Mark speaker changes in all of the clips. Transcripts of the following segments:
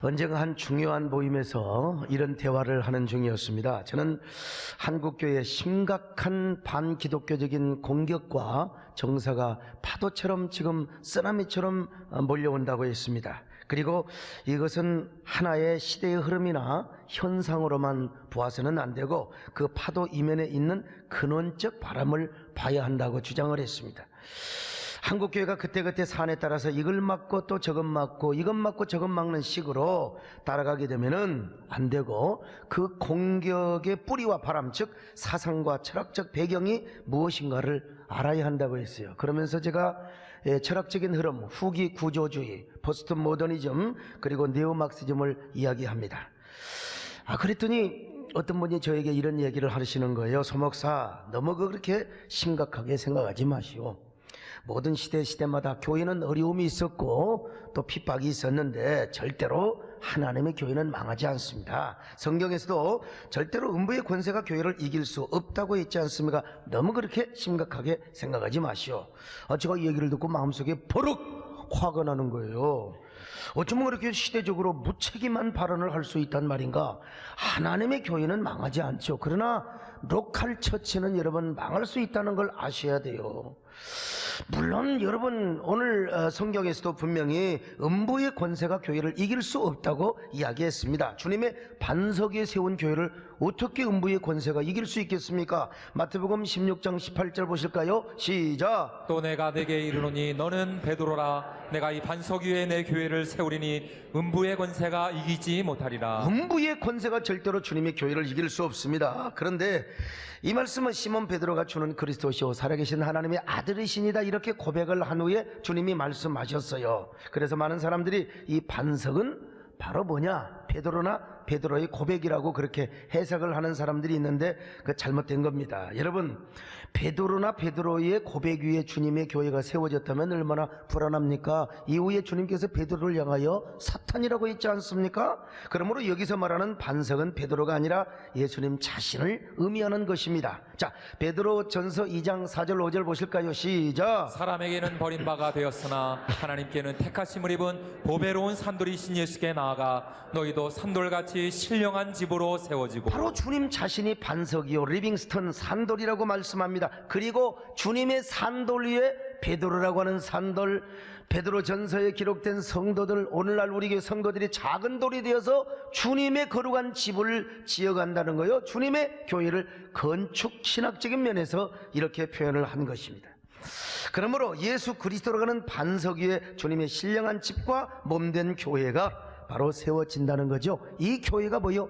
Speaker 1: 언젠가 한 중요한 모임에서 이런 대화를 하는 중이었습니다. 저는 한국교회의 심각한 반기독교적인 공격과 정사가 파도처럼 지금 쓰나미처럼 몰려온다고 했습니다. 그리고 이것은 하나의 시대의 흐름이나 현상으로만 보아서는 안 되고 그 파도 이면에 있는 근원적 바람을 봐야 한다고 주장을 했습니다. 한국교회가 그때그때 사안에 따라서 이걸 막고 또 저것 막고 이것 막고 저것 막는 식으로 따라가게 되면은 안 되고 그 공격의 뿌리와 바람, 즉 사상과 철학적 배경이 무엇인가를 알아야 한다고 했어요. 그러면서 제가 철학적인 흐름, 후기 구조주의, 포스트 모더니즘, 그리고 네오막시즘을 이야기합니다. 그랬더니 어떤 분이 저에게 이런 얘기를 하시는 거예요. 소 목사, 너무 그렇게 심각하게 생각하지 마시오. 모든 시대마다 교회는 어려움이 있었고 또 핍박이 있었는데 절대로 하나님의 교회는 망하지 않습니다. 성경에서도 절대로 음부의 권세가 교회를 이길 수 없다고 했지 않습니까? 너무 그렇게 심각하게 생각하지 마시오. 제가 이 얘기를 듣고 마음속에 버럭 화가 나는 거예요. 어쩌면 그렇게 시대적으로 무책임한 발언을 할 수 있단 말인가? 하나님의 교회는 망하지 않죠. 그러나 로컬 처치는 여러분 망할 수 있다는 걸 아셔야 돼요. 물론 여러분 오늘 성경에서도 분명히 음부의 권세가 교회를 이길 수 없다고 이야기했습니다. 주님의 반석 위에 세운 교회를 어떻게 음부의 권세가 이길 수 있겠습니까? 마태복음 16장 18절 보실까요? 시작.
Speaker 2: 또 내가 네게 이르노니 너는 베드로라. 내가 이 반석 위에 내 교회를 세우리니 음부의 권세가 이기지 못하리라.
Speaker 1: 음부의 권세가 절대로 주님의 교회를 이길 수 없습니다. 그런데 이 말씀은 시몬 베드로가 주는 그리스도시오 살아계신 하나님의 아들이시니다 이렇게 고백을 한 후에 주님이 말씀하셨어요. 그래서 많은 사람들이 이 반석은 바로 뭐냐? 베드로의 고백이라고 그렇게 해석을 하는 사람들이 있는데 그 잘못된 겁니다. 여러분, 베드로의 고백 위에 주님의 교회가 세워졌다면 얼마나 불안합니까? 이후에 주님께서 베드로를 향하여 사탄이라고 했지 않습니까? 그러므로 여기서 말하는 반석은 베드로가 아니라 예수님 자신을 의미하는 것입니다. 자, 베드로전서 2장 4절 5절 보실까요? 시작.
Speaker 2: 사람에게는 버림바가 되었으나 하나님께는 택하심을 입은 보배로운 산돌이신 예수께 나아가 너희도 산돌같이 신령한 집으로 세워지고. 바로
Speaker 1: 주님 자신이 반석이요 리빙스턴 산돌이라고 말씀합니다. 그리고 주님의 산돌 위에 베드로라고 하는 산돌, 베드로전서에 기록된 성도들, 오늘날 우리 교회 성도들이 작은 돌이 되어서 주님의 거룩한 집을 지어간다는 거예요. 주님의 교회를 건축 신학적인 면에서 이렇게 표현을 한 것입니다. 그러므로 예수 그리스도라고 하는 반석 위에 주님의 신령한 집과 몸된 교회가 바로 세워진다는 거죠. 이 교회가 뭐요?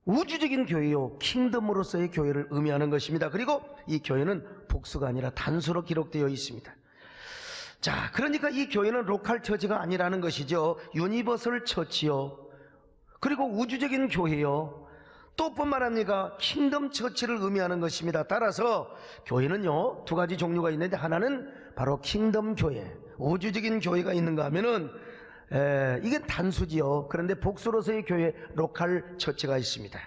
Speaker 1: 우주적인 교회요, 킹덤으로서의 교회를 의미하는 것입니다. 그리고 이 교회는 복수가 아니라 단수로 기록되어 있습니다. 자, 그러니까 이 교회는 로컬 처치가 아니라는 것이죠. 유니버설 처치요, 그리고 우주적인 교회요, 또 뿐만 아니라 킹덤 처치를 의미하는 것입니다. 따라서 교회는요 두 가지 종류가 있는데, 하나는 바로 킹덤 교회, 우주적인 교회가 있는가 하면은 이게 단수지요. 그런데 복수로서의 교회, 로컬 처치가 있습니다.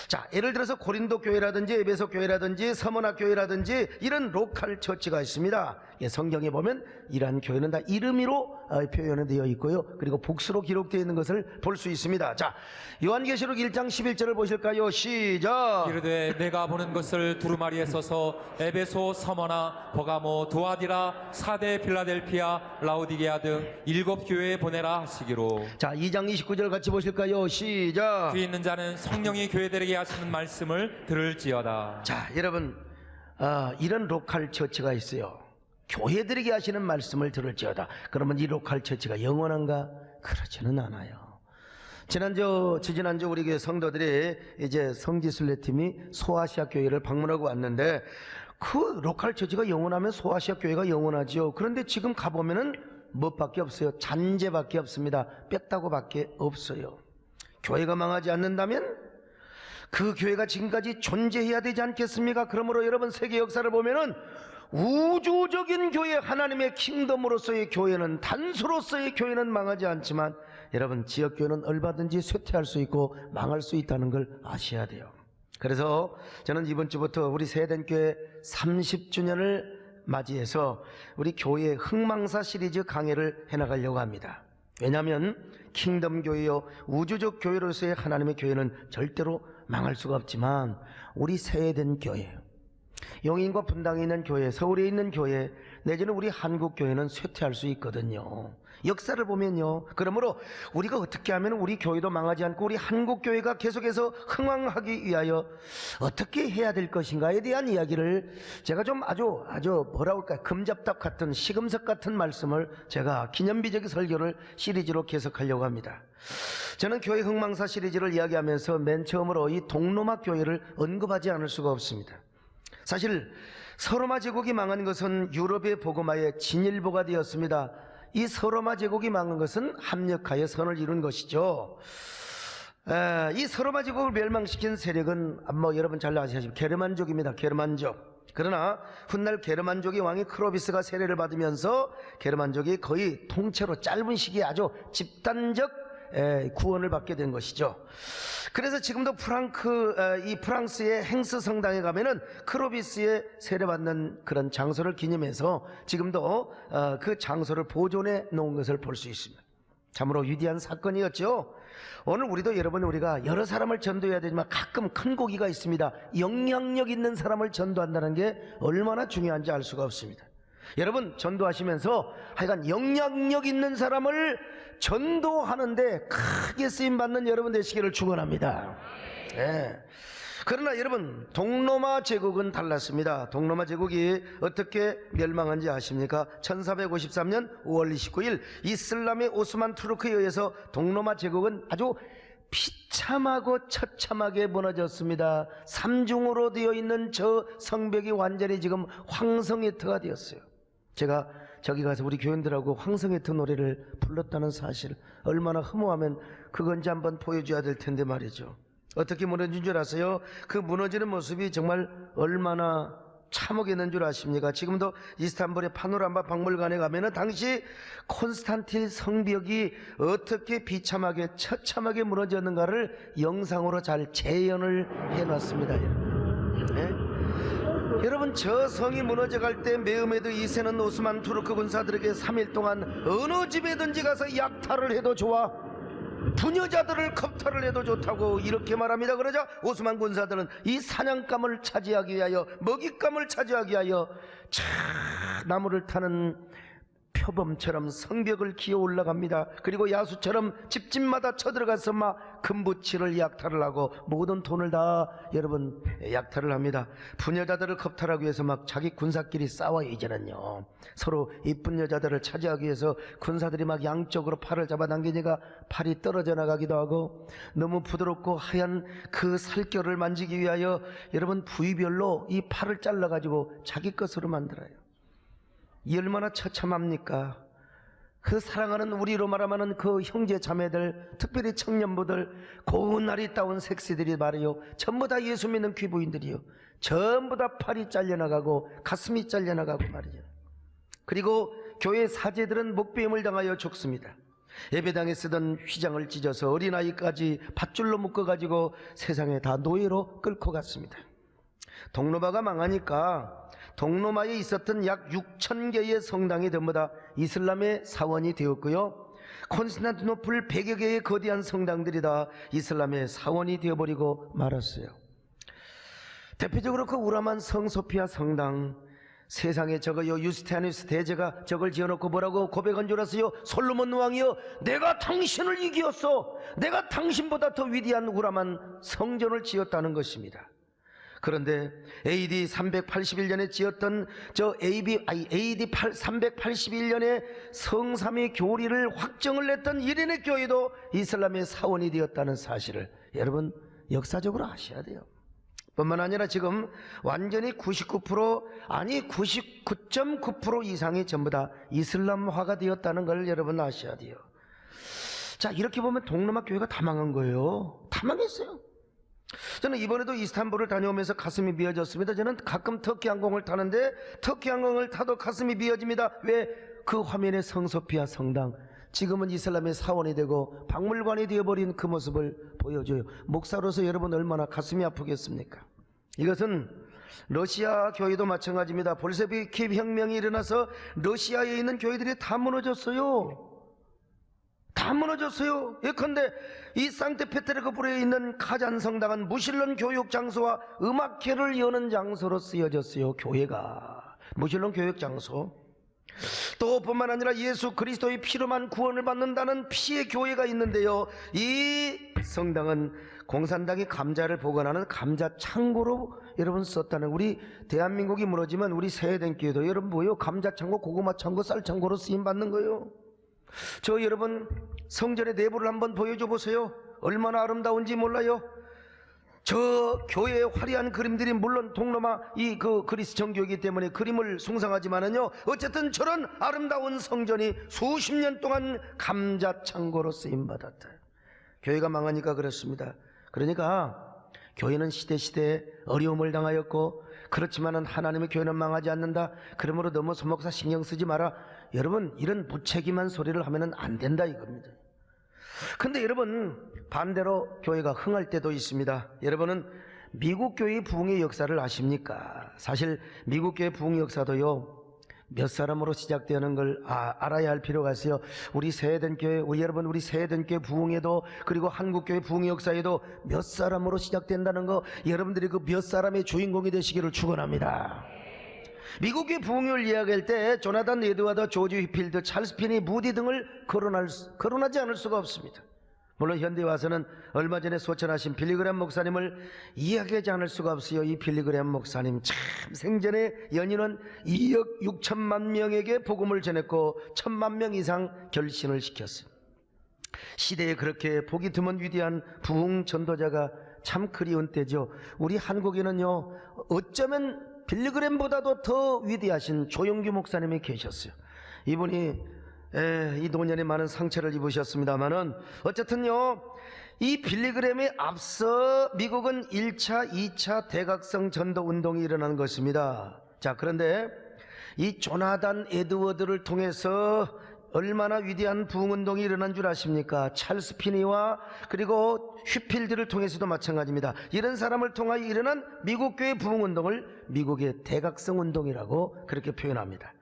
Speaker 1: 자, 예를 들어서 고린도 교회라든지 에베소 교회라든지 서머나 교회라든지 이런 로컬 처치가 있습니다. 성경에 보면 이러한 교회는 다 이름으로 표현이 되어 있고요, 그리고 복수로 기록되어 있는 것을 볼 수 있습니다. 자, 요한계시록 1장 11절을 보실까요? 시작.
Speaker 2: 이르되 내가 보는 것을 두루마리에 써서 에베소, 서머나, 버가모, 두아디라, 사대, 필라델피아, 라우디게아 등 7교회에 보내라 하시기로.
Speaker 1: 자, 2장 29절 같이 보실까요? 시작.
Speaker 2: 귀 있는 자는 성령이 교회들에게 하시는 말씀을 들을지어다.
Speaker 1: 자, 여러분, 이런 로컬 처치가 있어요. 교회들에게 하시는 말씀을 들을지어다. 그러면 이 로컬 처치가 영원한가? 그렇지는 않아요. 지난주 우리 교회 성도들이 이제 성지순례 팀이 소아시아 교회를 방문하고 왔는데, 그 로컬 처치가 영원하면 소아시아 교회가 영원하죠. 그런데 지금 가보면은 무엇밖에 없어요? 잔재밖에 없습니다. 뺐다고밖에 없어요. 교회가 망하지 않는다면 그 교회가 지금까지 존재해야 되지 않겠습니까? 그러므로 여러분, 세계 역사를 보면은 우주적인 교회, 하나님의 킹덤으로서의 교회는, 단수로서의 교회는 망하지 않지만 여러분, 지역교회는 얼마든지 쇠퇴할 수 있고 망할 수 있다는 걸 아셔야 돼요. 그래서 저는 이번 주부터 우리 세덴교회 30주년을 맞이해서 우리 교회 흥망사 시리즈 강해를 해나가려고 합니다. 왜냐하면 킹덤 교회요, 우주적 교회로서의 하나님의 교회는 절대로 망할 수가 없지만 우리 세대된 교회, 용인과 분당에 있는 교회, 서울에 있는 교회, 내지는 우리 한국 교회는 쇠퇴할 수 있거든요. 역사를 보면요. 그러므로 우리가 어떻게 하면 우리 교회도 망하지 않고 우리 한국 교회가 계속해서 흥왕하기 위하여 어떻게 해야 될 것인가에 대한 이야기를 제가 좀 아주 뭐라 할까요? 금잡답 같은 시금석 같은 말씀을 제가 기념비적인 설교를 시리즈로 계속하려고 합니다. 저는 교회 흥망사 시리즈를 이야기하면서 맨 처음으로 이 동로마 교회를 언급하지 않을 수가 없습니다. 사실 서로마 제국이 망한 것은 유럽의 복음화의 진일보가 되었습니다. 이 서로마 제국이 망한 것은 합력하여 선을 이룬 것이죠. 이 서로마 제국을 멸망시킨 세력은 여러분 잘 아시죠? 게르만족입니다. 게르만족. 그러나 훗날 게르만족의 왕이 크로비스가 세례를 받으면서 게르만족이 거의 통째로 짧은 시기에 아주 집단적 구원을 받게 된 것이죠. 그래서 지금도 이 프랑스의 행스 성당에 가면은 크로비스의 세례받는 그런 장소를 기념해서 지금도 그 장소를 보존해 놓은 것을 볼 수 있습니다. 참으로 위대한 사건이었죠. 오늘 우리도 우리가 여러 사람을 전도해야 되지만 가끔 큰 고기가 있습니다. 영향력 있는 사람을 전도한다는 게 얼마나 중요한지 알 수가 없습니다. 여러분 전도하시면서 하여간 영향력 있는 사람을 전도하는데 크게 쓰임받는 여러분 되시기를 축원합니다. 그러나 여러분 동로마 제국은 달랐습니다. 동로마 제국이 어떻게 멸망한지 아십니까? 1453년 5월 29일 이슬람의 오스만 투르크에 의해서 동로마 제국은 아주 비참하고 처참하게 무너졌습니다. 삼중으로 되어 있는 저 성벽이 완전히 지금 황성애터가 되었어요. 제가 저기 가서 우리 교인들하고 황성애터 노래를 불렀다는 사실 얼마나 허무하면 그건지 한번 보여줘야 될 텐데 말이죠. 어떻게 무너진 줄 아세요? 그 무너지는 모습이 정말 얼마나 참혹했는 줄 아십니까? 지금도 이스탄불의 파노라마 박물관에 가면은 당시 콘스탄틴 성벽이 어떻게 비참하게 처참하게 무너졌는가를 영상으로 잘 재현을 해놨습니다. 여러분 저 성이 무너져갈 때 메흐메드 2세는 오스만 투르크 군사들에게 3일 동안 어느 집에든지 가서 약탈을 해도 좋아, 부녀자들을 겁탈을 해도 좋다고 이렇게 말합니다. 그러자 오스만 군사들은 이 사냥감을 차지하기 위하여, 먹잇감을 차지하기 위하여 나무를 타는 표범처럼 성벽을 기어 올라갑니다. 그리고 야수처럼 집집마다 쳐들어가서 막 금부치를 약탈을 하고 모든 돈을 다 여러분 약탈을 합니다. 부녀자들을 겁탈하기 위해서 막 자기 군사끼리 싸워요. 이제는요 서로 이쁜 여자들을 차지하기 위해서 군사들이 막 양쪽으로 팔을 잡아당기니까 팔이 떨어져 나가기도 하고, 너무 부드럽고 하얀 그 살결을 만지기 위하여 여러분 부위별로 이 팔을 잘라가지고 자기 것으로 만들어요. 이 얼마나 처참합니까? 그 사랑하는 우리로 말하면 그 형제 자매들, 특별히 청년부들, 고운 날이 따온 섹시들이 말이요 전부 다 예수 믿는 귀부인들이요 전부 다 팔이 잘려나가고 가슴이 잘려나가고 말이죠. 그리고 교회 사제들은 목배임을 당하여 죽습니다. 예배당에 쓰던 휘장을 찢어서 어린아이까지 밧줄로 묶어가지고 세상에 다 노예로 끌고 갔습니다. 동로마가 망하니까 동로마에 있었던 약 6,000개의 성당이 전부 다 이슬람의 사원이 되었고요, 콘스탄티노플 100여 개의 거대한 성당들이 다 이슬람의 사원이 되어버리고 말았어요. 대표적으로 그 우라만 성소피아 성당, 세상에 저거요 유스티아누스 대제가 저걸 지어놓고 뭐라고 고백한 줄 아세요? 솔로몬 왕이여, 내가 당신을 이기었어. 내가 당신보다 더 위대한 우라만 성전을 지었다는 것입니다. 그런데 AD 381년에 지었던 AD 381년에 성삼위 교리를 확정을 냈던 이레네 교회도 이슬람의 사원이 되었다는 사실을 여러분 역사적으로 아셔야 돼요. 뿐만 아니라 지금 완전히 99.9% 이상이 전부 다 이슬람화가 되었다는 걸 여러분 아셔야 돼요. 자, 이렇게 보면 동로마 교회가 다 망한 거예요. 다 망했어요. 저는 이번에도 이스탄불을 다녀오면서 가슴이 미어졌습니다. 저는 가끔 터키 항공을 타는데 터키 항공을 타도 가슴이 미어집니다. 왜? 그 화면에 성소피아 성당, 지금은 이슬람의 사원이 되고 박물관이 되어버린 그 모습을 보여줘요. 목사로서 여러분 얼마나 가슴이 아프겠습니까? 이것은 러시아 교회도 마찬가지입니다. 볼셰비키 혁명이 일어나서 러시아에 있는 교회들이 다 무너졌어요. 다 무너졌어요. 예컨대 이 상트페테르부르에 있는 카잔 성당은 무신론 교육 장소와 음악회를 여는 장소로 쓰여졌어요. 교회가 무신론 교육 장소. 또 뿐만 아니라 예수 그리스도의 피로만 구원을 받는다는 피의 교회가 있는데요, 이 성당은 공산당이 감자를 보관하는 감자 창고로 여러분 썼다는, 우리 대한민국이 무너지면 우리 세해된 교회도 여러분 뭐예요? 감자 창고, 고구마 창고, 쌀 창고로 쓰임 받는 거예요. 저 여러분 성전의 내부를 한번 보여줘 보세요. 얼마나 아름다운지 몰라요? 저 교회의 화려한 그림들이 물론 동로마 이 그리스 정교이기 때문에 그림을 숭상하지만은요, 어쨌든 저런 아름다운 성전이 수십 년 동안 감자 창고로 쓰임 받았다. 교회가 망하니까 그렇습니다. 그러니까 교회는 시대시대 어려움을 당하였고, 그렇지만은 하나님의 교회는 망하지 않는다. 그러므로 너무 소목사 신경 쓰지 마라. 여러분, 이런 무책임한 소리를 하면은 안 된다 이겁니다. 근데 여러분, 반대로 교회가 흥할 때도 있습니다. 여러분은 미국 교회의 부흥의 역사를 아십니까? 사실 미국 교회 부흥 역사도요, 몇 사람으로 시작되는 걸 알아야 할 필요가 있어요. 우리 세해된 교회, 우리 세해된 교회 부흥에도, 그리고 한국 교회 부흥 역사에도 몇 사람으로 시작된다는 거, 여러분들이 그 몇 사람의 주인공이 되시기를 축원합니다. 미국 교회 부흥을 이야기할 때 조나단 에드워드, 조지 휘필드, 찰스 피니, 무디 등을 거론하지 않을 수가 없습니다. 물론 현대에 와서는 얼마 전에 소천하신 빌리그램 목사님을 이야기하지 않을 수가 없어요. 이 빌리그램 목사님 참 생전에 연인은 2억 6천만 명에게 복음을 전했고 1,000만 명 이상 결신을 시켰어요. 시대에 그렇게 보기 드문 위대한 부흥 전도자가 참 그리운 때죠. 우리 한국에는요, 어쩌면 빌리그램보다도 더 위대하신 조영규 목사님이 계셨어요. 이분이 이 노년에 많은 상처를 입으셨습니다만은, 어쨌든요, 이 빌리그램에 앞서 미국은 1차, 2차 대각성 전도 운동이 일어난 것입니다. 자, 그런데 이 조나단 에드워드를 통해서 얼마나 위대한 부흥운동이 일어난 줄 아십니까? 찰스 피니와 그리고 휘필드를 통해서도 마찬가지입니다. 이런 사람을 통하여 일어난 미국 교회 부흥운동을 미국의 대각성운동이라고 그렇게 표현합니다.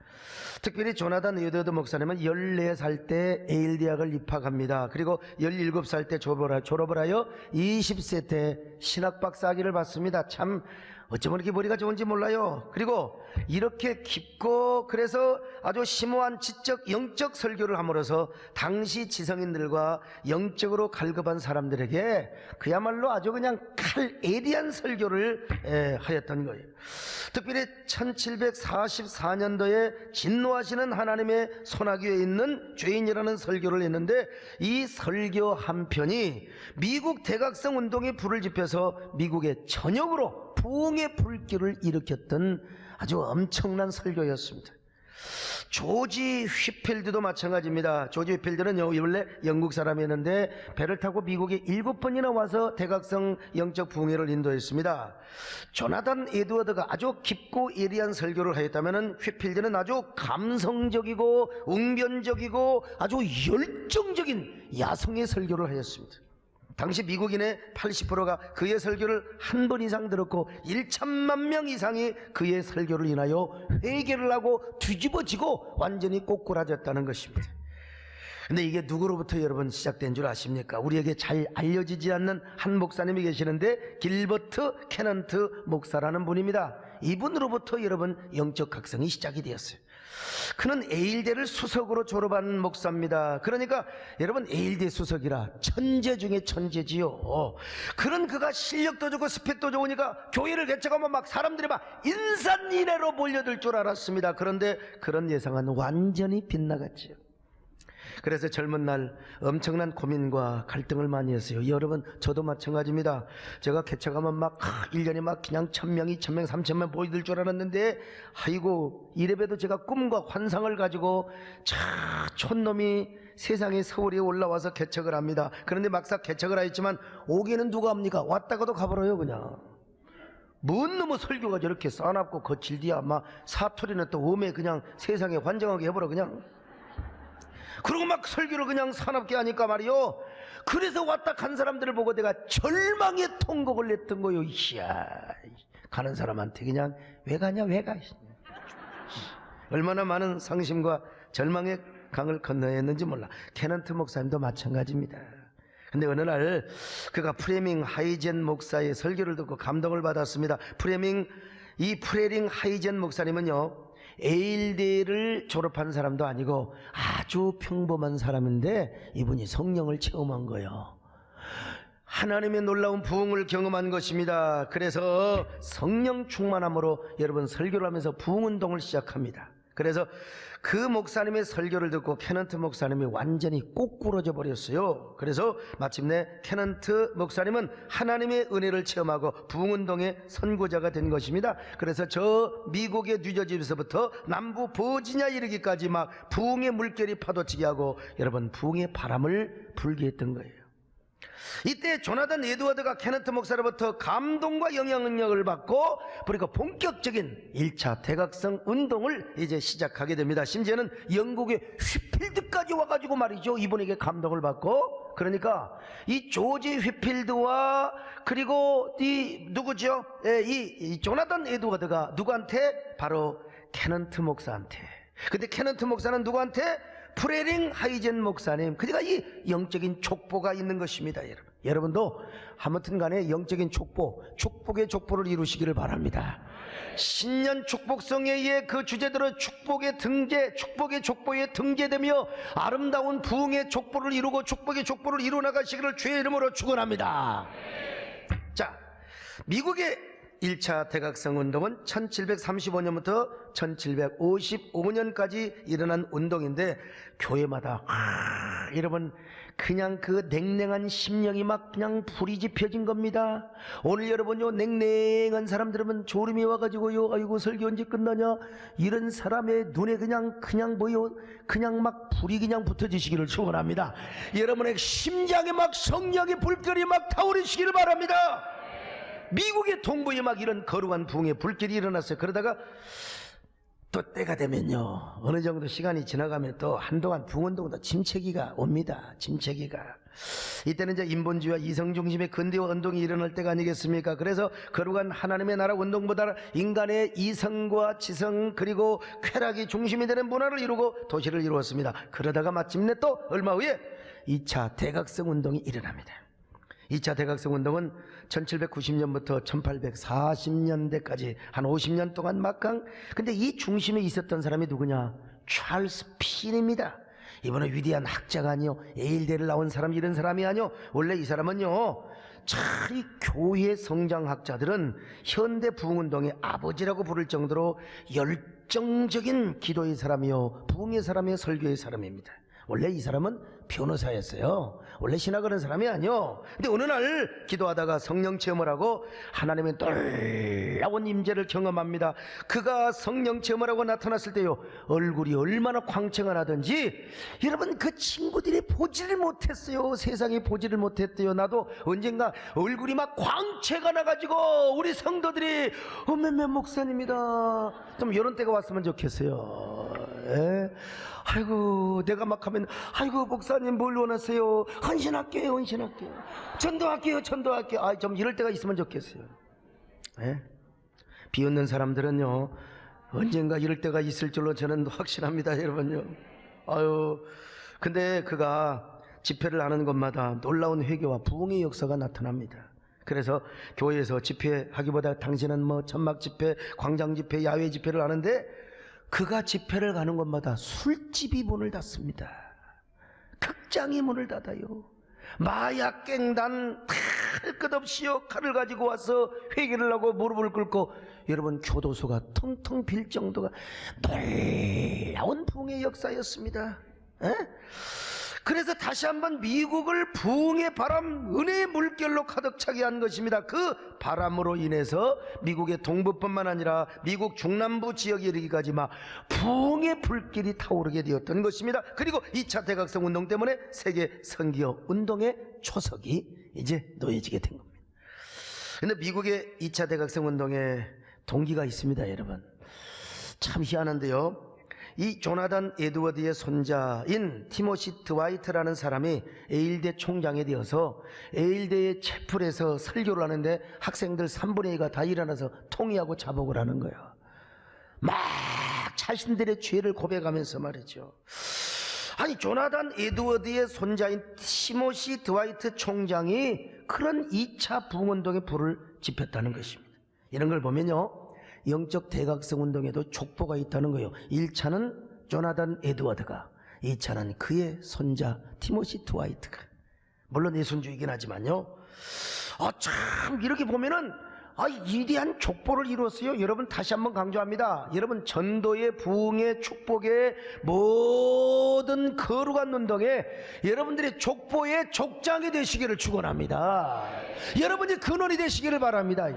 Speaker 1: 특별히 조나단 에드워드 목사님은 14살 때 에일 대학을 입학합니다. 그리고 17살 때 졸업을 하여 20세 때 신학박사학위를 받습니다. 참 어쩌면 이렇게 머리가 좋은지 몰라요. 그리고 이렇게 깊고 그래서 아주 심오한 지적 영적 설교를 함으로써 당시 지성인들과 영적으로 갈급한 사람들에게 그야말로 아주 그냥 칼에리한 설교를 하였던 거예요. 특별히 1744년도에 진노하시는 하나님의 소나기에 있는 죄인이라는 설교를 했는데, 이 설교 한 편이 미국 대각성 운동에 불을 지펴서 미국의 전역으로 부흥의 불길을 일으켰던 아주 엄청난 설교였습니다. 조지 휘필드도 마찬가지입니다. 조지 휘필드는 원래 영국 사람이었는데 배를 타고 미국에 7번이나 와서 대각성 영적 부흥회를 인도했습니다. 조나단 에드워드가 아주 깊고 예리한 설교를 하였다면, 휘필드는 아주 감성적이고 웅변적이고 아주 열정적인 야성의 설교를 하였습니다. 당시 미국인의 80%가 그의 설교를 한 번 이상 들었고 1천만 명 이상이 그의 설교를 인하여 회개를 하고 뒤집어지고 완전히 꼬꾸라졌다는 것입니다. 근데 이게 누구로부터 여러분 시작된 줄 아십니까? 우리에게 잘 알려지지 않는 한 목사님이 계시는데, 길버트 캐넌트 목사라는 분입니다. 이분으로부터 여러분 영적 각성이 시작이 되었어요. 그는 에일대를 수석으로 졸업한 목사입니다. 그러니까 여러분, 에일대 수석이라 천재 중에 천재지요. 그런 그가 실력도 좋고 스펙도 좋으니까 교회를 개척하면 막 사람들이 막 인산인해로 몰려들 줄 알았습니다. 그런데 그런 예상은 완전히 빗나갔지요. 그래서 젊은 날 엄청난 고민과 갈등을 많이 했어요. 여러분, 저도 마찬가지입니다. 제가 개척하면 막 1년에 막 그냥 1,000명, 2,000명, 3,000명 보이들 줄 알았는데, 아이고, 이래봬도 제가 꿈과 환상을 가지고 촌놈이 세상에 서울에 올라와서 개척을 합니다. 그런데 막상 개척을 하였지만 오기는 누가 합니까? 왔다가도 가버려요 그냥. 뭔 놈의 설교가 저렇게 싸납고 거칠디야. 막 사투리는 또 오매 그냥 세상에 환장하게 해버려 그냥. 그리고 막 설교를 그냥 사납게 하니까 말이요, 그래서 왔다 간 사람들을 보고 내가 절망의 통곡을 냈던 거요. 이야, 가는 사람한테 그냥 왜 가냐 왜 가. 얼마나 많은 상심과 절망의 강을 건너야 했는지 몰라. 케넌트 목사님도 마찬가지입니다. 근데 어느 날 그가 프레밍 하이젠 목사의 설교를 듣고 감동을 받았습니다. 이 프레밍 하이젠 목사님은요, 에일대를 졸업한 사람도 아니고 아주 평범한 사람인데 이분이 성령을 체험한 거예요. 하나님의 놀라운 부흥을 경험한 것입니다. 그래서 성령 충만함으로 여러분 설교를 하면서 부흥운동을 시작합니다. 그래서 그 목사님의 설교를 듣고 케넌트 목사님이 완전히 꼬꾸러져 버렸어요. 그래서 마침내 케넌트 목사님은 하나님의 은혜를 체험하고 부흥운동의 선구자가 된 것입니다. 그래서 저 미국의 뉴저지에서부터 남부 버지니아 이르기까지 막 부흥의 물결이 파도치게 하고 여러분 부흥의 바람을 불게 했던 거예요. 이때 조나단 에드워드가 케넌트 목사로부터 감동과 영향력을 받고 그리고 본격적인 1차 대각성 운동을 이제 시작하게 됩니다. 심지어는 영국의 휘필드까지 와가지고 말이죠, 이분에게 감동을 받고. 그러니까 이 조지 휘필드와 그리고 이 누구죠? 이 조나단 에드워드가 누구한테? 바로 케넌트 목사한테. 근데 케넌트 목사는 누구한테? 프레링 하이젠 목사님, 그러니까 이 영적인 족보가 있는 것입니다. 여러분도 아무튼 간에 영적인 축복의 족보를 이루시기를 바랍니다. 신년 축복성회의 그 주제대로 축복의 족보에 등재되며 아름다운 부흥의 족보를 이루고 축복의 족보를 이루어 나가시기를 주의 이름으로 축원합니다. 자, 미국의 1차 대각성 운동은 1735년부터 1755년까지 일어난 운동인데 교회마다 여러분 그냥 그 냉랭한 심령이 막 그냥 불이 지펴진 겁니다. 오늘 여러분요, 냉랭한 사람들은 졸음이 와가지고요, 아이고 설교 언제 끝나냐, 이런 사람의 눈에 그냥 뭐요, 그냥 막 불이 그냥 붙어지시기를 축원합니다. 여러분의 심장에 막 성령의 불결이 막 타오르시기를 바랍니다. 미국의 동부에 막 이런 거룩한 부흥의 불길이 일어났어요. 그러다가 또 때가 되면요, 어느 정도 시간이 지나가면 또 한동안 부흥운동도 침체기가 옵니다. 침체기가. 이때는 이제 인본주의와 이성중심의 근대화 운동이 일어날 때가 아니겠습니까? 그래서 거룩한 하나님의 나라 운동보다 인간의 이성과 지성 그리고 쾌락이 중심이 되는 문화를 이루고 도시를 이루었습니다. 그러다가 마침내 또 얼마 후에 2차 대각성 운동이 일어납니다. 2차 대각성 운동은 1790년부터 1840년대까지 한 50년 동안 막강. 근데 이 중심에 있었던 사람이 누구냐? 찰스 핀입니다. 이번에 위대한 학자가 아니요, 에일대를 나온 사람, 이런 사람이 아니요. 원래 이 사람은요, 이 교회 성장학자들은 현대 부흥운동의 아버지라고 부를 정도로 열정적인 기도의 사람이요, 부흥의 사람이요, 설교의 사람입니다. 원래 이 사람은 변호사였어요. 원래 신학을 하는 사람이 아니요. 근데 어느 날 기도하다가 성령 체험을 하고 하나님의 놀라운 임재를 경험합니다. 그가 성령 체험을 하고 나타났을 때요, 얼굴이 얼마나 광채가 나든지 여러분 그 친구들이 보지를 못했어요. 세상에 보지를 못했대요. 나도 언젠가 얼굴이 막 광채가 나가지고 우리 성도들이 어메메 목사님이다, 좀 이런 때가 왔으면 좋겠어요. 아이고 내가 막 하면 아이고 목사님 뭘 원하세요? 헌신할게요. 전도할게요. 좀 이럴 때가 있으면 좋겠어요. 비웃는 사람들은요, 언젠가 이럴 때가 있을 줄로 저는 확신합니다. 여러분요. 근데 그가 집회를 하는 곳마다 놀라운 회개와 부흥의 역사가 나타납니다. 그래서 교회에서 집회하기보다 당신은 뭐 천막 집회, 광장 집회, 야외 집회를 하는데 그가 집회를 가는 곳마다 술집이 문을 닫습니다. 극장이 문을 닫아요. 마약 갱단 탈 것 없이요, 칼을 가지고 와서 회개를 하고 무릎을 꿇고 여러분 교도소가 텅텅 빌 정도가 놀라운 부흥의 역사였습니다. 그래서 다시 한번 미국을 부흥의 바람, 은혜의 물결로 가득 차게 한 것입니다. 그 바람으로 인해서 미국의 동부뿐만 아니라 미국 중남부 지역에 이르기까지 막 부흥의 불길이 타오르게 되었던 것입니다. 그리고 2차 대각성 운동 때문에 세계 선교 운동의 초석이 이제 놓여지게 된 겁니다. 근데 미국의 2차 대각성 운동에 동기가 있습니다. 여러분 참 희한한데요, 이 조나단 에드워드의 손자인 티모시 드와이트라는 사람이 에일대 총장이 되어서 에일대의 채플에서 설교를 하는데 학생들 3분의 2가 다 일어나서 통의하고 자복을 하는 거예요. 막 자신들의 죄를 고백하면서 말이죠. 아니 조나단 에드워드의 손자인 티모시 드와이트 총장이 그런 2차 부흥운동에 불을 지폈다는 것입니다. 이런 걸 보면요, 영적 대각성 운동에도 족보가 있다는 거예요. 1차는 조나단 에드워드가, 2차는 그의 손자 티모시 드와이트가. 물론 예순주의긴 하지만요, 참 이렇게 보면은 위대한 족보를 이루었어요. 여러분, 다시 한번 강조합니다. 여러분, 전도의 부흥의 축복의 모든 거룩한 운동에 여러분들이 족보의 족장이 되시기를 축원합니다. 여러분이 근원이 되시기를 바랍니다.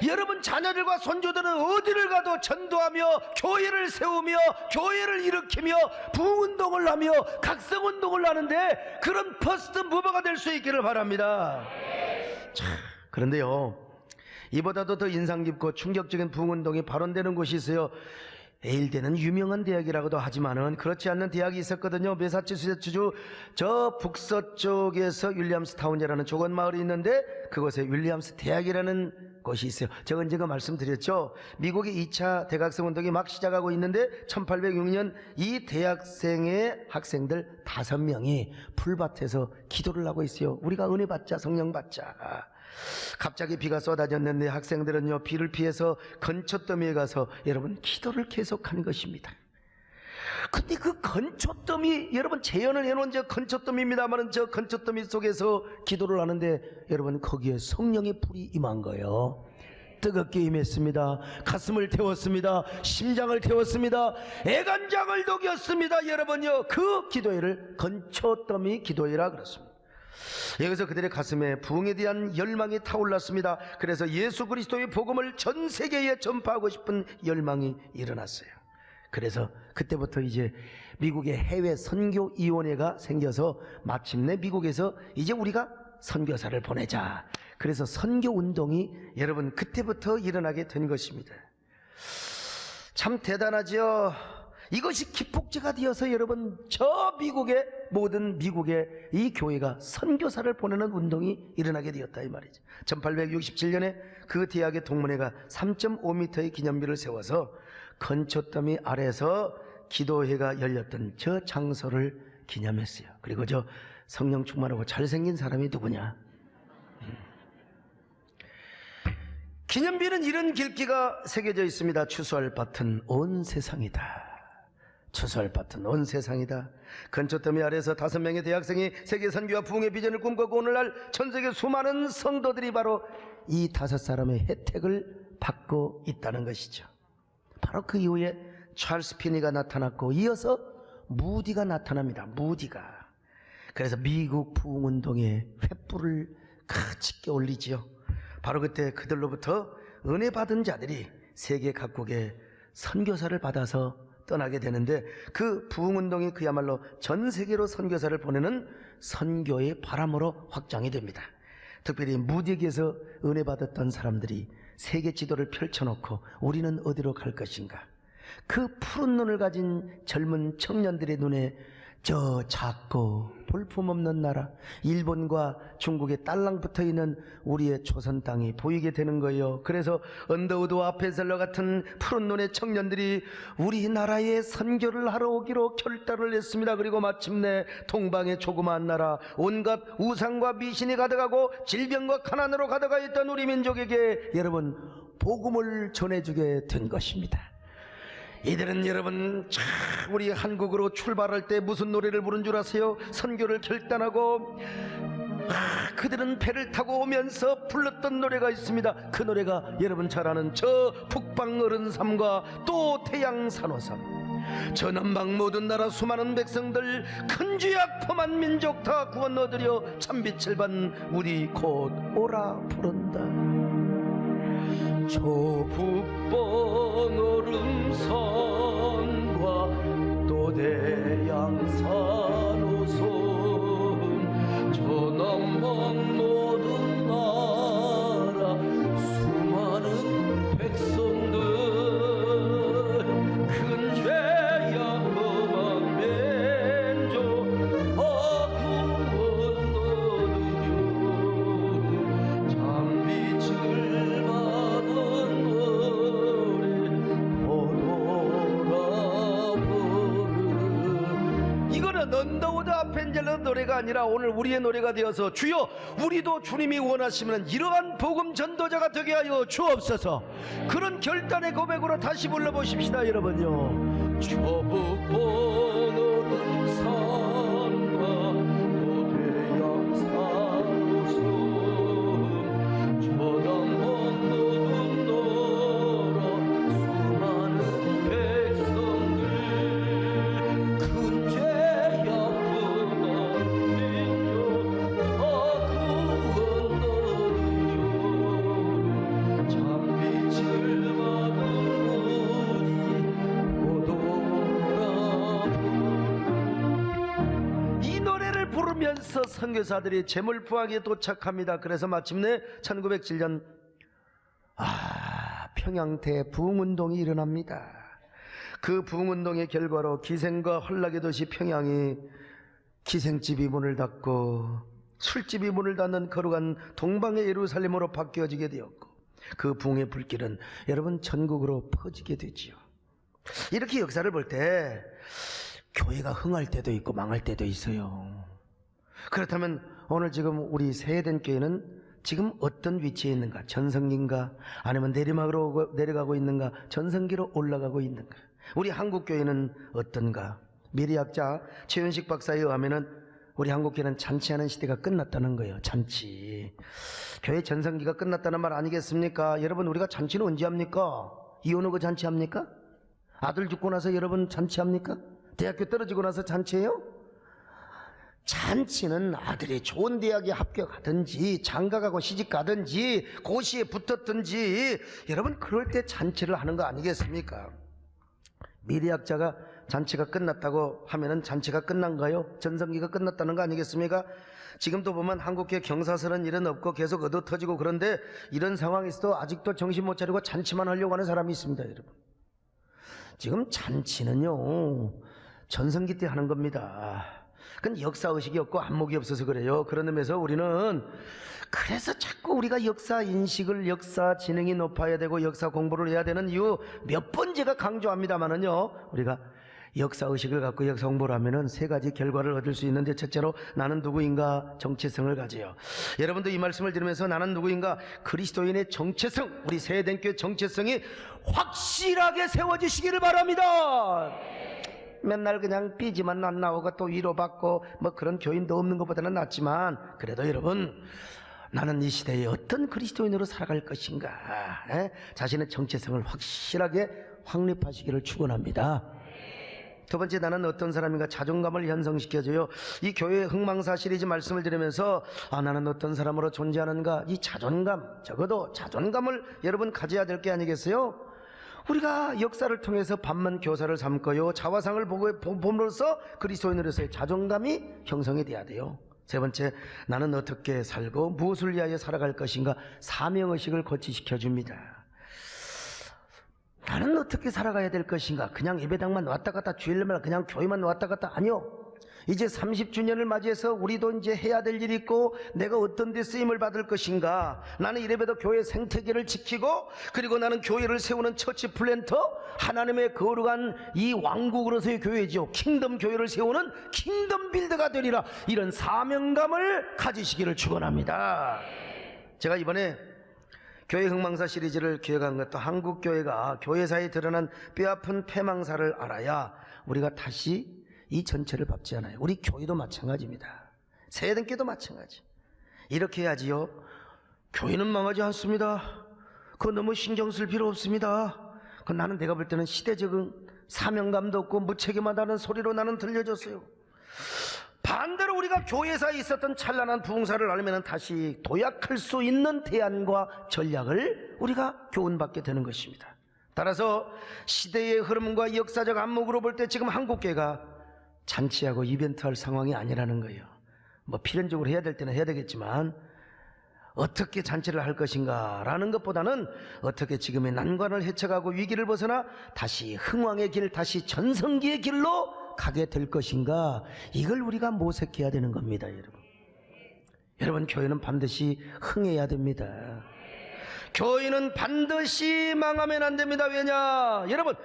Speaker 1: 여러분 자녀들과 손주들은 어디를 가도 전도하며 교회를 세우며 교회를 일으키며 부흥운동을 하며 각성운동을 하는데 그런 퍼스트 무버가 될 수 있기를 바랍니다. 자, 그런데요, 이보다도 더 인상 깊고 충격적인 부흥운동이 발원되는 곳이 있어요. 에일대는 유명한 대학이라고도 하지만은 그렇지 않는 대학이 있었거든요. 매사추세츠주 저 북서쪽에서 윌리엄스타운이라는 조건 마을이 있는데 그곳에 윌리엄스 대학이라는 곳이 있어요. 저건 제가 말씀드렸죠. 미국의 2차 대각성 운동이 막 시작하고 있는데 1806년 이 대학생의 학생들 5명이 풀밭에서 기도를 하고 있어요. 우리가 은혜 받자, 성령 받자. 갑자기 비가 쏟아졌는데 학생들은요, 비를 피해서 건초더미에 가서 여러분 기도를 계속하는 것입니다. 근데 그 건초더미, 여러분 재현을 해놓은 저 건초더미입니다만 저 건초더미 속에서 기도를 하는데 여러분 거기에 성령의 불이 임한 거예요. 뜨겁게 임했습니다. 가슴을 태웠습니다. 심장을 태웠습니다. 애간장을 녹였습니다. 여러분요, 그 기도회를 건초더미 기도회라 그랬습니다. 여기서 그들의 가슴에 부흥에 대한 열망이 타올랐습니다. 그래서 예수 그리스도의 복음을 전 세계에 전파하고 싶은 열망이 일어났어요. 그래서 그때부터 이제 미국의 해외 선교위원회가 생겨서 마침내 미국에서 이제 우리가 선교사를 보내자. 그래서 선교운동이 여러분 그때부터 일어나게 된 것입니다. 참 대단하죠. 이것이 기폭제가 되어서 여러분 저 미국의 모든 미국의 이 교회가 선교사를 보내는 운동이 일어나게 되었다 이 말이죠. 1867년에 그 대학의 동문회가 3.5m의 기념비를 세워서 건초더미 아래서 기도회가 열렸던 저 장소를 기념했어요. 그리고 저 성령 충만하고 잘생긴 사람이 누구냐? 기념비는 이런 글귀가 새겨져 있습니다. 추수할 밭은 온 세상이다. 추수할 밭은 온 세상이다. 건초더미 아래서 5명의 대학생이 세계 선교와 부흥의 비전을 꿈꾸고 오늘날 전 세계 수많은 성도들이 바로 이 5사람의 혜택을 받고 있다는 것이죠. 바로 그 이후에 찰스 피니가 나타났고 이어서 무디가 나타납니다. 무디가. 그래서 미국 부흥운동에 횃불을 크게 올리지요. 바로 그때 그들로부터 은혜 받은 자들이 세계 각국에 선교사를 받아서 떠나게 되는데 그 부흥운동이 그야말로 전 세계로 선교사를 보내는 선교의 바람으로 확장이 됩니다. 특별히 무디에게서 은혜 받았던 사람들이 세계 지도를 펼쳐놓고 우리는 어디로 갈 것인가, 그 푸른 눈을 가진 젊은 청년들의 눈에 저 작고 볼품없는 나라 일본과 중국의 딸랑 붙어있는 우리의 조선 땅이 보이게 되는 거예요. 그래서 언더우드와 베셀러 같은 푸른 눈의 청년들이 우리나라에 선교를 하러 오기로 결단을 했습니다. 그리고 마침내 동방의 조그마한 나라, 온갖 우상과 미신이 가득하고 질병과 가난으로 가득하 있던 우리 민족에게 여러분 복음을 전해주게 된 것입니다. 이들은 여러분 우리 한국으로 출발할 때 무슨 노래를 부른 줄 아세요? 선교를 결단하고 그들은 배를 타고 오면서 불렀던 노래가 있습니다. 그 노래가 여러분 잘 아는 저 북방 어른삼과 또 태양 산호삼, 저 남방 모든 나라 수많은 백성들 큰 죄악범한 민족 다 구원 얻으려 참빛을 받은 우리 곧 오라 부른다. 저 북방 어른산과 또 대양산 오손, 저 남방 모든 나라 수많은 백성들 큰 죄야 범한 민족 다 구원 얻으려 참빛을 노래가 아니라 오늘 우리의 노래가 되어서 주여 우리도 주님이 원하시면 이러한 복음 전도자가 되게 하여 주옵소서. 그런 결단의 고백으로 다시 불러보십시다. 여러분요. 저 북보는 산과 고대양산 우승 저당 먼 노라 수많은 백성들 큰 죄야 부담이요 다 구원너리요 참빛을 받은 우리 이 노래를 부르면서 선교사들이 제물부항에 도착합니다. 그래서 마침내 1907년 평양대 부흥운동이 일어납니다. 그 부흥운동의 결과로 기생과 헐락의 도시 평양이 기생집이 문을 닫고 술집이 문을 닫는 거룩한 동방의 예루살렘으로 바뀌어지게 되었고, 그 부흥의 불길은 여러분 전국으로 퍼지게 되지요. 이렇게 역사를 볼 때 교회가 흥할 때도 있고 망할 때도 있어요. 그렇다면 오늘 지금 우리 세해된 교회는 지금 어떤 위치에 있는가? 전성기인가? 아니면 내려가고 있는가? 전성기로 올라가고 있는가? 우리 한국교회는 어떤가? 미래학자 최윤식 박사에 의하면 우리 한국교회는 잔치하는 시대가 끝났다는 거예요. 잔치. 교회 전성기가 끝났다는 말 아니겠습니까? 여러분, 우리가 잔치는 언제 합니까? 이혼 후고 잔치합니까? 아들 죽고 나서 여러분 잔치합니까? 대학교 떨어지고 나서 잔치해요? 잔치는 아들이 좋은 대학에 합격하든지 장가가고 시집가든지 고시에 붙었든지 여러분 그럴 때 잔치를 하는 거 아니겠습니까? 미래학자가 잔치가 끝났다고 하면은 잔치가 끝난가요? 전성기가 끝났다는 거 아니겠습니까? 지금도 보면 한국교회 경사스러운 일은 없고 계속 얻어터지고, 그런데 이런 상황에서도 아직도 정신 못 차리고 잔치만 하려고 하는 사람이 있습니다. 여러분, 지금 잔치는요 전성기 때 하는 겁니다. 그건 역사의식이 없고 안목이 없어서 그래요. 그런 의미에서 우리는 그래서 자꾸 우리가 역사 인식을, 역사 지능이 높아야 되고 역사 공부를 해야 되는 이유 몇 번 제가 강조합니다만은요, 우리가 역사의식을 갖고 역사 공부를 하면은 세 가지 결과를 얻을 수 있는데, 첫째로 나는 누구인가 정체성을 가져요. 여러분도 이 말씀을 들으면서 나는 누구인가, 그리스도인의 정체성, 우리 세대교회 정체성이 확실하게 세워지시기를 바랍니다. 맨날 그냥 삐지만 안 나오고 또 위로받고 뭐 그런 교인도 없는 것보다는 낫지만, 그래도 여러분 나는 이 시대에 어떤 그리스도인으로 살아갈 것인가, 자신의 정체성을 확실하게 확립하시기를 축원합니다. 두 번째, 나는 어떤 사람인가 자존감을 형성시켜줘요. 이 교회 흥망사 시리즈 말씀을 들으면서 나는 어떤 사람으로 존재하는가, 이 자존감, 적어도 자존감을 여러분 가져야 될 게 아니겠어요? 우리가 역사를 통해서 반면 교사를 삼고요, 자화상을 봄으로써 그리스도인으로서의 자존감이 형성이 돼야 돼요. 세 번째, 나는 어떻게 살고 무엇을 위하여 살아갈 것인가, 사명의식을 고취시켜줍니다. 나는 어떻게 살아가야 될 것인가, 그냥 예배당만 왔다 갔다 주일날 그냥 교회만 왔다 갔다, 아니요. 이제 30주년을 맞이해서 우리도 이제 해야 될 일이 있고, 내가 어떤 데 쓰임을 받을 것인가, 나는 이래봬도 교회 생태계를 지키고, 그리고 나는 교회를 세우는 처치 플랜터, 하나님의 거룩한 이 왕국으로서의 교회죠. 킹덤 교회를 세우는 킹덤 빌드가 되리라, 이런 사명감을 가지시기를 축원합니다. 제가 이번에 교회 흥망사 시리즈를 기획한 것도 한국교회가 교회사에 드러난 뼈아픈 패망사를 알아야 우리가 다시 이 전체를 밟지 않아요. 우리 교회도 마찬가지입니다. 세대교회도 마찬가지. 이렇게 해야지요. 교회는 망하지 않습니다. 그거 너무 신경 쓸 필요 없습니다. 그건 나는 내가 볼 때는 시대적인 사명감도 없고 무책임하다는 소리로 나는 들려졌어요. 반대로 우리가 교회사에 있었던 찬란한 부흥사를 알면 다시 도약할 수 있는 대안과 전략을 우리가 교훈받게 되는 것입니다. 따라서 시대의 흐름과 역사적 안목으로 볼 때 지금 한국교회가 잔치하고 이벤트할 상황이 아니라는 거예요. 뭐 필연적으로 해야 될 때는 해야 되겠지만, 어떻게 잔치를 할 것인가 라는 것보다는 어떻게 지금의 난관을 헤쳐가고 위기를 벗어나 다시 흥왕의 길, 다시 전성기의 길로 가게 될 것인가, 이걸 우리가 모색해야 되는 겁니다. 여러분 교회는 반드시 흥해야 됩니다. 교회는 반드시 망하면 안 됩니다. 왜냐, 여러분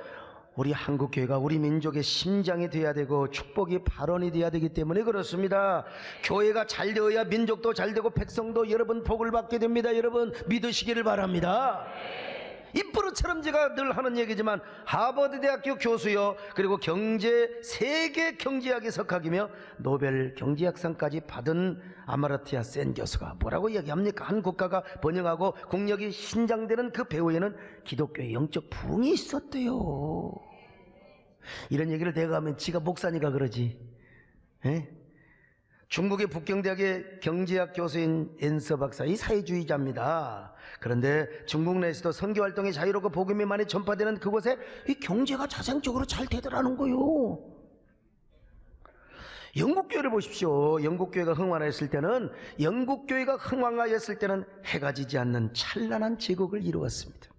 Speaker 1: 우리 한국교회가 우리 민족의 심장이 되어야 되고 축복이 발원이 되어야 되기 때문에 그렇습니다. 교회가 잘 되어야 민족도 잘 되고 백성도 여러분 복을 받게 됩니다. 여러분 믿으시기를 바랍니다. 입버릇처럼 제가 늘 하는 얘기지만 하버드 대학교 교수요, 그리고 세계 경제학의 석학이며 노벨 경제학상까지 받은 아마르티아 센 교수가 뭐라고 이야기합니까? 한 국가가 번영하고 국력이 신장되는 그 배후에는 기독교의 영적 부흥이 있었대요. 이런 얘기를 내가 하면 지가 목사니까 그러지. 에? 중국의 북경대학의 경제학 교수인 앤서 박사, 이 사회주의자입니다. 그런데 중국 내에서도 선교활동이 자유롭고 복음이 많이 전파되는 그곳에 이 경제가 자생적으로 잘 되더라는 거요. 영국교회를 보십시오. 영국교회가 흥왕하였을 때는 해가 지지 않는 찬란한 제국을 이루었습니다.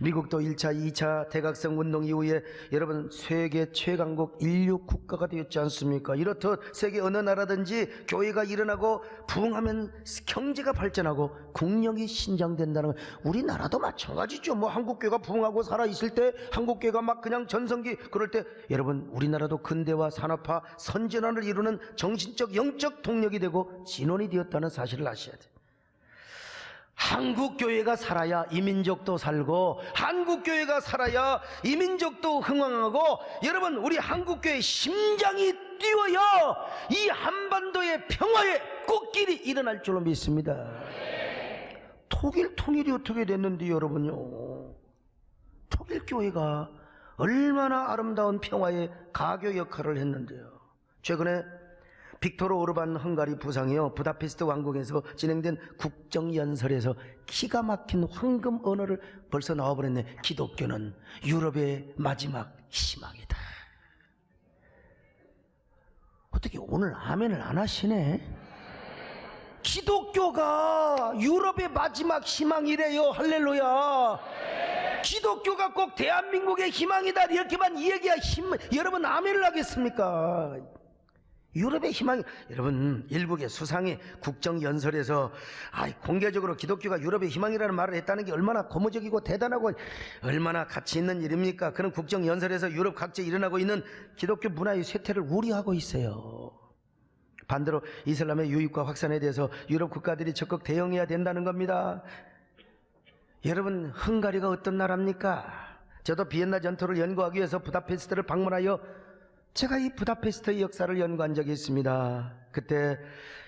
Speaker 1: 미국도 1차, 2차 대각성 운동 이후에 여러분 세계 최강국 인류 국가가 되었지 않습니까? 이렇듯 세계 어느 나라든지 교회가 일어나고 부흥하면 경제가 발전하고 국력이 신장된다는 건 우리나라도 마찬가지죠. 뭐 한국교회가 부흥하고 살아있을 때, 한국교회가 막 그냥 전성기 그럴 때 여러분 우리나라도 근대화, 산업화, 선진화를 이루는 정신적 영적 동력이 되고 진원이 되었다는 사실을 아셔야 돼요. 한국교회가 살아야 이민족도 살고, 한국교회가 살아야 이민족도 흥왕하고, 여러분 우리 한국교회의 심장이 뛰어야 이 한반도의 평화의 꽃길이 일어날 줄로 믿습니다. 독일 통일이 어떻게 됐는데 여러분요, 독일교회가 얼마나 아름다운 평화의 가교 역할을 했는데요. 최근에 빅토르 오르반 헝가리 부상이요, 부다페스트 왕국에서 진행된 국정연설에서 기가 막힌 황금 언어를 벌써 나와버렸네. 기독교는 유럽의 마지막 희망이다. 어떻게 오늘 아멘을 안 하시네? 기독교가 유럽의 마지막 희망이래요. 할렐루야. 기독교가 꼭 대한민국의 희망이다 이렇게만 이야기야 여러분 아멘을 하겠습니까? 유럽의 희망이, 여러분 일국의 수상이 국정연설에서 공개적으로 기독교가 유럽의 희망이라는 말을 했다는 게 얼마나 고무적이고 대단하고 얼마나 가치 있는 일입니까? 그런 국정연설에서 유럽 각지에 일어나고 있는 기독교 문화의 쇠퇴를 우려하고 있어요. 반대로 이슬람의 유입과 확산에 대해서 유럽 국가들이 적극 대응해야 된다는 겁니다. 여러분 헝가리가 어떤 나라입니까? 저도 비엔나 전투를 연구하기 위해서 부다페스트를 방문하여 제가 이 부다페스트의 역사를 연구한 적이 있습니다. 그때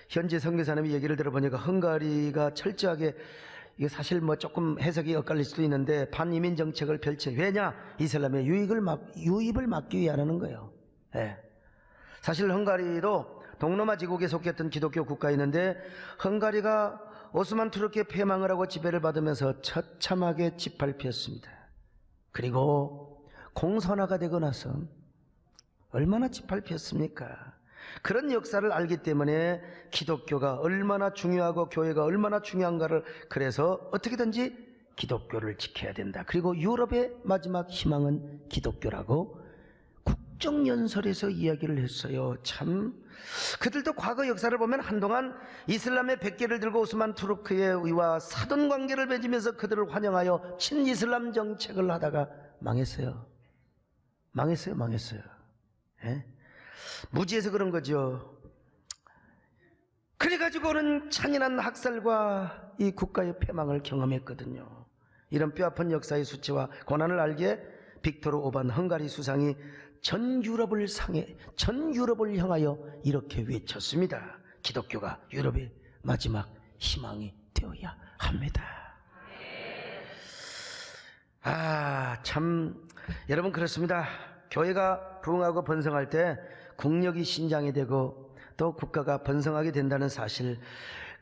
Speaker 1: 현지 선교사님이 얘기를 들어보니까 헝가리가 철저하게, 이게 사실 뭐 조금 해석이 엇갈릴 수도 있는데 반이민 정책을 왜냐? 이슬람의 유입을 막기 위해 하는 거예요. 네. 사실 헝가리도 동로마 제국에 속했던 기독교 국가였는데 헝가리가 오스만 투르키의 패망을 하고 지배를 받으면서 처참하게 짓밟혔습니다. 그리고 공산화가 되고 나서 얼마나 짓밟혔습니까? 그런 역사를 알기 때문에 기독교가 얼마나 중요하고 교회가 얼마나 중요한가를, 그래서 어떻게든지 기독교를 지켜야 된다. 그리고 유럽의 마지막 희망은 기독교라고 국정연설에서 이야기를 했어요. 참, 그들도 과거 역사를 보면 한동안 이슬람의 백개를 들고 오스만 투르크와 사돈 관계를 맺으면서 그들을 환영하여 친이슬람 정책을 하다가 망했어요. 예? 무지해서 그런 거죠. 그래가지고는 잔인한 학살과 이 국가의 패망을 경험했거든요. 이런 뼈아픈 역사의 수치와 고난을 알기에 빅토르 오반 헝가리 수상이 전 유럽을 향하여 이렇게 외쳤습니다. 기독교가 유럽의 마지막 희망이 되어야 합니다. 참 여러분 그렇습니다. 교회가 부흥하고 번성할 때 국력이 신장이 되고 또 국가가 번성하게 된다는 사실,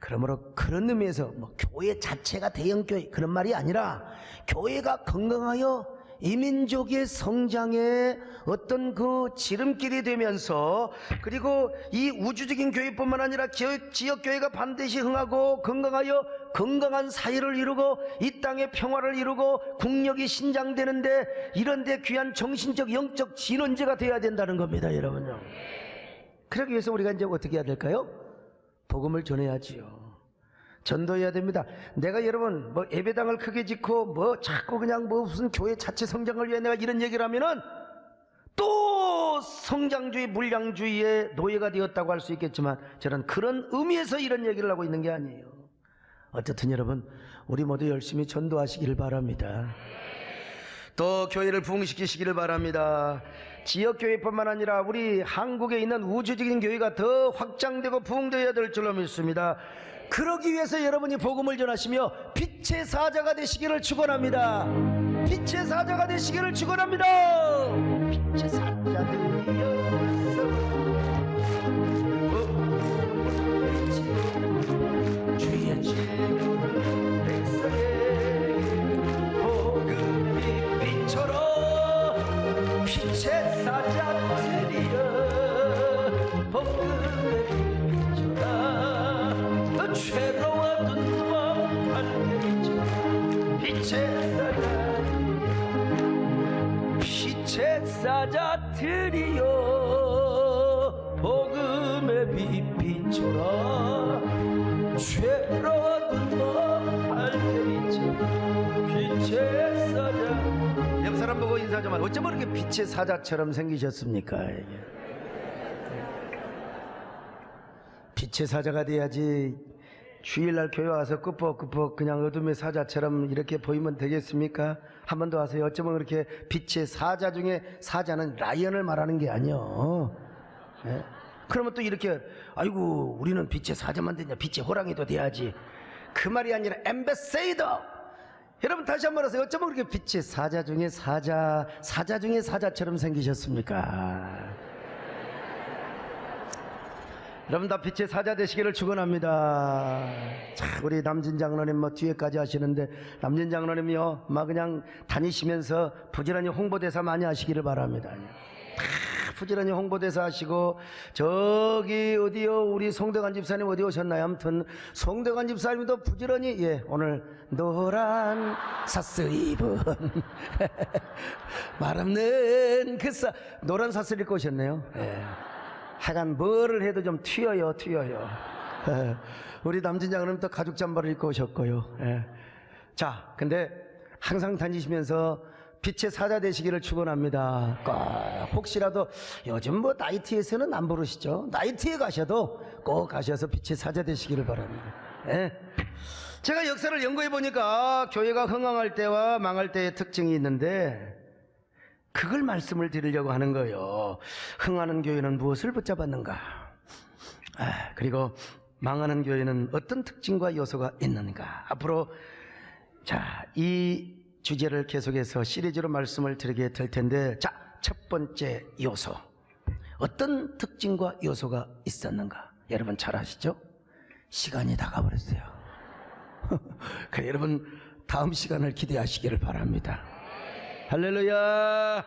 Speaker 1: 그러므로 그런 의미에서 뭐 교회 자체가 대형교회 그런 말이 아니라 교회가 건강하여 이민족의 성장에 어떤 그 지름길이 되면서, 그리고 이 우주적인 교회뿐만 아니라 지역교회가 반드시 흥하고 건강하여 건강한 사회를 이루고 이 땅의 평화를 이루고 국력이 신장되는데, 이런데 귀한 정신적 영적 진원제가 되어야 된다는 겁니다. 여러분요, 그러기 위해서 우리가 이제 어떻게 해야 될까요? 복음을 전해야지요. 전도해야 됩니다. 내가 여러분 뭐 예배당을 크게 짓고 뭐 자꾸 그냥 뭐 무슨 교회 자체 성장을 위해 내가 이런 얘기를 하면은 또 성장주의 물량주의의 노예가 되었다고 할 수 있겠지만 저는 그런 의미에서 이런 얘기를 하고 있는 게 아니에요. 어쨌든 여러분 우리 모두 열심히 전도하시기를 바랍니다. 또 교회를 부흥시키시기를 바랍니다. 지역교회뿐만 아니라 우리 한국에 있는 우주적인 교회가 더 확장되고 부흥되어야 될 줄로 믿습니다. 그러기 위해서 여러분이 복음을 전하시며 빛의 사자가 되시기를 축원합니다. 빛의 사자가 되시기를 축원합니다. 빛의 사자들이여 주의 질문 백성의 복음이 빛처럼 빛의 사자들이여 복음의 빛처럼 괴로워둔 맘 밝혀져 빛의 사자들이여 복음의 빛처럼 괴로워둔 맘 밝혀져 빛의 사자. 옆 사람 보고 인사 좀 하고. 어쩌면 이렇게 빛의 사자처럼 생기셨습니까? 빛의 사자가 돼야지 주일날 교회 와서 끄뻑끄뻑 그냥 어둠의 사자처럼 이렇게 보이면 되겠습니까? 한 번 더 하세요. 어쩌면 그렇게 빛의 사자 중에 사자는 라이언을 말하는 게 아니요. 네? 그러면 또 이렇게 아이고 우리는 빛의 사자만 되냐, 빛의 호랑이도 돼야지, 그 말이 아니라 엠베세이더. 여러분 다시 한번 하세요. 어쩌면 그렇게 빛의 사자 중에 사자 중에 사자처럼 생기셨습니까? 여러분 다 빛의 사자 되시기를 축원합니다. 자, 우리 남진 장로님 뭐 뒤에까지 하시는데 남진 장로님이요 막 그냥 다니시면서 부지런히 홍보대사 많이 하시기를 바랍니다. 부지런히 홍보대사 하시고 저기 어디요 우리 송대관 집사님 어디 오셨나요? 아무튼 송대관 집사님도 부지런히 오늘 노란 사스 입은 말 없는 그 노란 사스를 입고 오셨네요. 하여간 뭐를 해도 좀 튀어요. 우리 남진 장로님 또 가죽 잠바를 입고 오셨고요. 자, 근데 항상 다니시면서 빛의 사자 되시기를 축원합니다. 꼭 혹시라도 요즘 뭐 나이트에서는 안 부르시죠? 나이트에 가셔도 꼭 가셔서 빛의 사자 되시기를 바랍니다. 제가 역사를 연구해 보니까 교회가 흥황할 때와 망할 때의 특징이 있는데 그걸 말씀을 드리려고 하는 거예요. 흥하는 교회는 무엇을 붙잡았는가? 그리고 망하는 교회는 어떤 특징과 요소가 있는가? 앞으로 자, 이 주제를 계속해서 시리즈로 말씀을 드리게 될 텐데, 자, 첫 번째 요소, 어떤 특징과 요소가 있었는가? 여러분 잘 아시죠? 시간이 다가버렸어요. 그래, 여러분 다음 시간을 기대하시기를 바랍니다. 할렐루야.